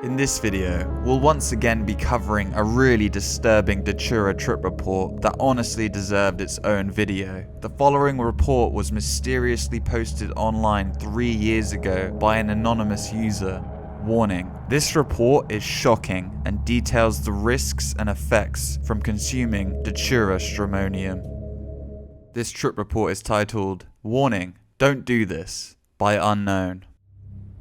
In this video, we'll once again be covering a really disturbing Datura Trip report that honestly deserved its own video. The following report was mysteriously posted online 3 years ago by an anonymous user. Warning, this report is shocking and details the risks and effects from consuming Datura Stramonium. This trip report is titled, "Warning, Don't Do This," by Unknown.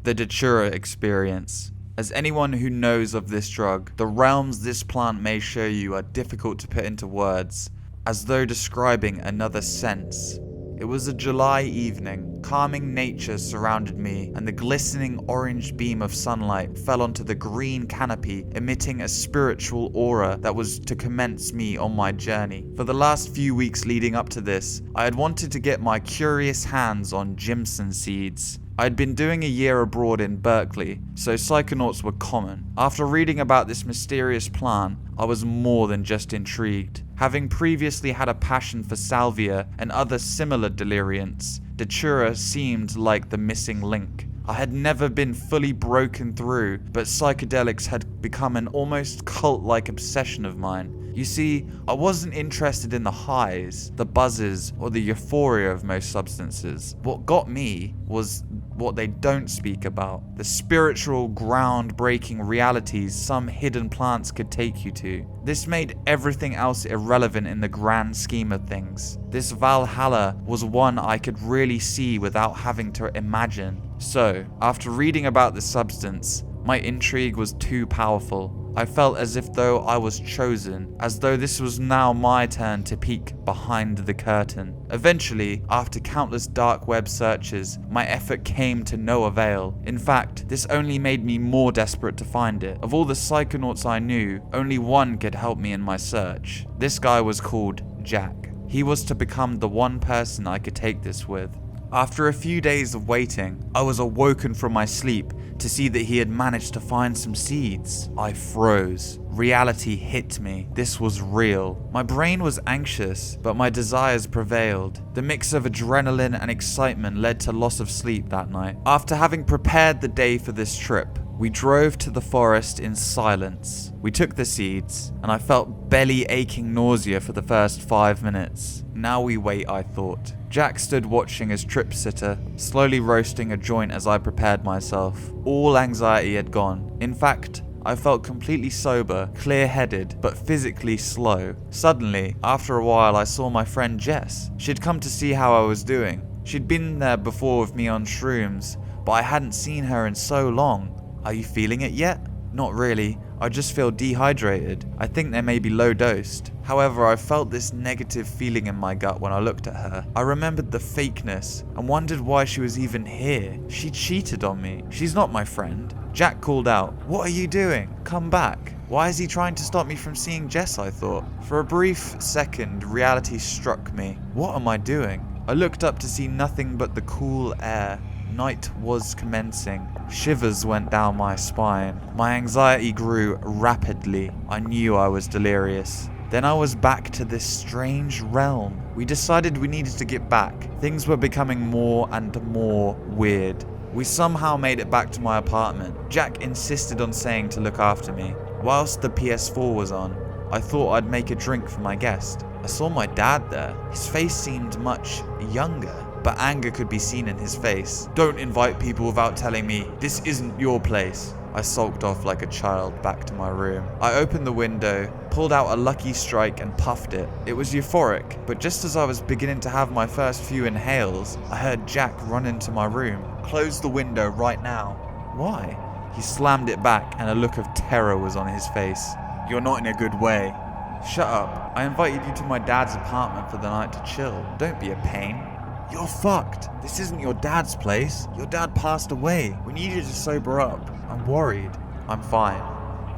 The Datura experience. As anyone who knows of this drug, the realms this plant may show you are difficult to put into words, as though describing another sense. It was a July evening. Calming nature surrounded me, and the glistening orange beam of sunlight fell onto the green canopy, emitting a spiritual aura that was to commence me on my journey. For the last few weeks leading up to this, I had wanted to get my curious hands on Jimson seeds. I had been doing a year abroad in Berkeley, so psychonauts were common. After reading about this mysterious plant, I was more than just intrigued. Having previously had a passion for salvia and other similar deliriants, Datura seemed like the missing link. I had never been fully broken through, but psychedelics had become an almost cult-like obsession of mine. You see, I wasn't interested in the highs, the buzzes, or the euphoria of most substances. What got me was what they don't speak about, the spiritual, ground-breaking realities some hidden plants could take you to. This made everything else irrelevant in the grand scheme of things. This Valhalla was one I could really see without having to imagine. So, after reading about the substance, my intrigue was too powerful. I felt as if though I was chosen, as though this was now my turn to peek behind the curtain. Eventually, after countless dark web searches, my effort came to no avail. In fact, this only made me more desperate to find it. Of all the psychonauts I knew, only one could help me in my search. This guy was called Jack. He was to become the one person I could take this with. After a few days of waiting, I was awoken from my sleep to see that he had managed to find some seeds. I froze. Reality hit me. This was real. My brain was anxious, but my desires prevailed. The mix of adrenaline and excitement led to loss of sleep that night. After having prepared the day for this trip, we drove to the forest in silence. We took the seeds, and I felt belly-aching nausea for the first 5 minutes. Now we wait, I thought. Jack stood watching as trip sitter, slowly roasting a joint as I prepared myself. All anxiety had gone. In fact, I felt completely sober, clear-headed, but physically slow. Suddenly, after a while, I saw my friend Jess. She'd come to see how I was doing. She'd been there before with me on shrooms, but I hadn't seen her in so long. "Are you feeling it yet?" "Not really. I just feel dehydrated. I think they may be low-dosed." However, I felt this negative feeling in my gut when I looked at her. I remembered the fakeness and wondered why she was even here. She cheated on me. She's not my friend. Jack called out, "What are you doing? Come back." Why is he trying to stop me from seeing Jess, I thought. For a brief second, reality struck me. What am I doing? I looked up to see nothing but the cool air. Night was commencing. Shivers went down my spine. My anxiety grew rapidly. I knew I was delirious. Then I was back to this strange realm. We decided we needed to get back. Things were becoming more and more weird. We somehow made it back to my apartment. Jack insisted on saying to look after me. Whilst the PS4 was on, I thought I'd make a drink for my guest. I saw my dad there. His face seemed much younger, but anger could be seen in his face. "Don't invite people without telling me. This isn't your place." I sulked off like a child back to my room. I opened the window, pulled out a Lucky Strike and puffed it. It was euphoric, but just as I was beginning to have my first few inhales, I heard Jack run into my room. "Close the window right now." "Why?" He slammed it back and a look of terror was on his face. "You're not in a good way." "Shut up. I invited you to my dad's apartment for the night to chill. Don't be a pain." "You're fucked. This isn't your dad's place. Your dad passed away. We need you to sober up. I'm worried." "I'm fine."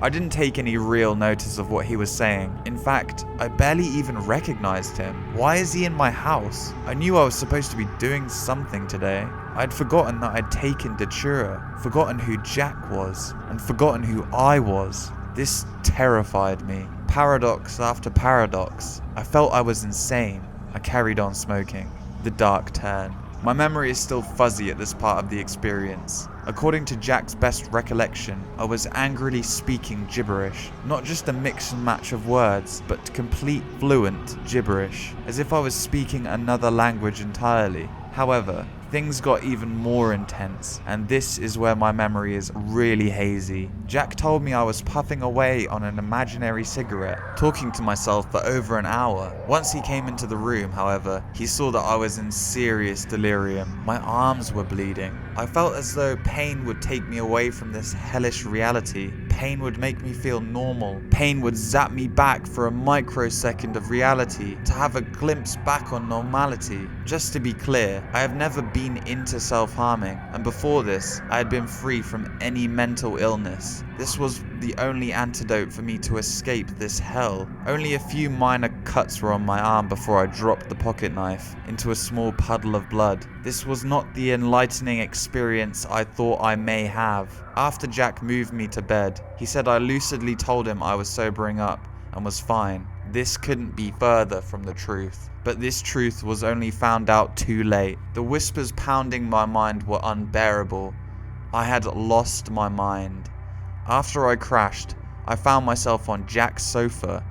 I didn't take any real notice of what he was saying. In fact, I barely even recognized him. Why is he in my house? I knew I was supposed to be doing something today. I'd forgotten that I'd taken Datura, forgotten who Jack was, and forgotten who I was. This terrified me. Paradox after paradox. I felt I was insane. I carried on smoking. The dark turn. My memory is still fuzzy at this part of the experience. According to Jack's best recollection, I was angrily speaking gibberish. Not just a mix and match of words, but complete fluent gibberish, as if I was speaking another language entirely. However, things got even more intense, and this is where my memory is really hazy. Jack told me I was puffing away on an imaginary cigarette, talking to myself for over an hour. Once he came into the room, however, he saw that I was in serious delirium. My arms were bleeding. I felt as though pain would take me away from this hellish reality. Pain would make me feel normal. Pain would zap me back for a microsecond of reality, to have a glimpse back on normality. Just to be clear, I have never been into self-harming, and before this, I had been free from any mental illness. This was the only antidote for me to escape this hell. Only a few minor cuts were on my arm before I dropped the pocket knife into a small puddle of blood. This was not the enlightening experience I thought I may have. After Jack moved me to bed, he said I lucidly told him I was sobering up and was fine. This couldn't be further from the truth. But this truth was only found out too late. The whispers pounding my mind were unbearable. I had lost my mind. After I crashed, I found myself on Jack's sofa.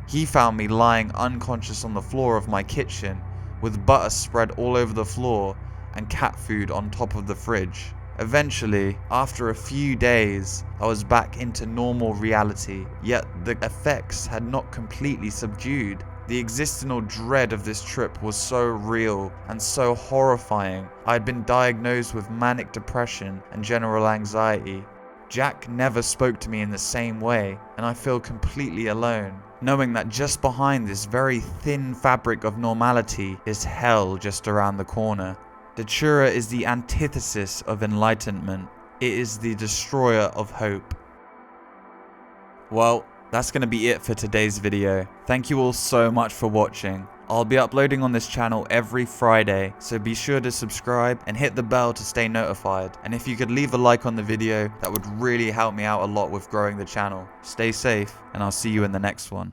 He found me lying unconscious on the floor of my kitchen, with butter spread all over the floor and cat food on top of the fridge. Eventually, after a few days, I was back into normal reality, yet the effects had not completely subdued. The existential dread of this trip was so real and so horrifying. I had been diagnosed with manic depression and general anxiety. Jack never spoke to me in the same way, and I feel completely alone, knowing that just behind this very thin fabric of normality is hell just around the corner. Datura is the antithesis of enlightenment. It is the destroyer of hope. Well, that's going to be it for today's video. Thank you all so much for watching. I'll be uploading on this channel every Friday, so be sure to subscribe and hit the bell to stay notified. And if you could leave a like on the video, that would really help me out a lot with growing the channel. Stay safe, and I'll see you in the next one.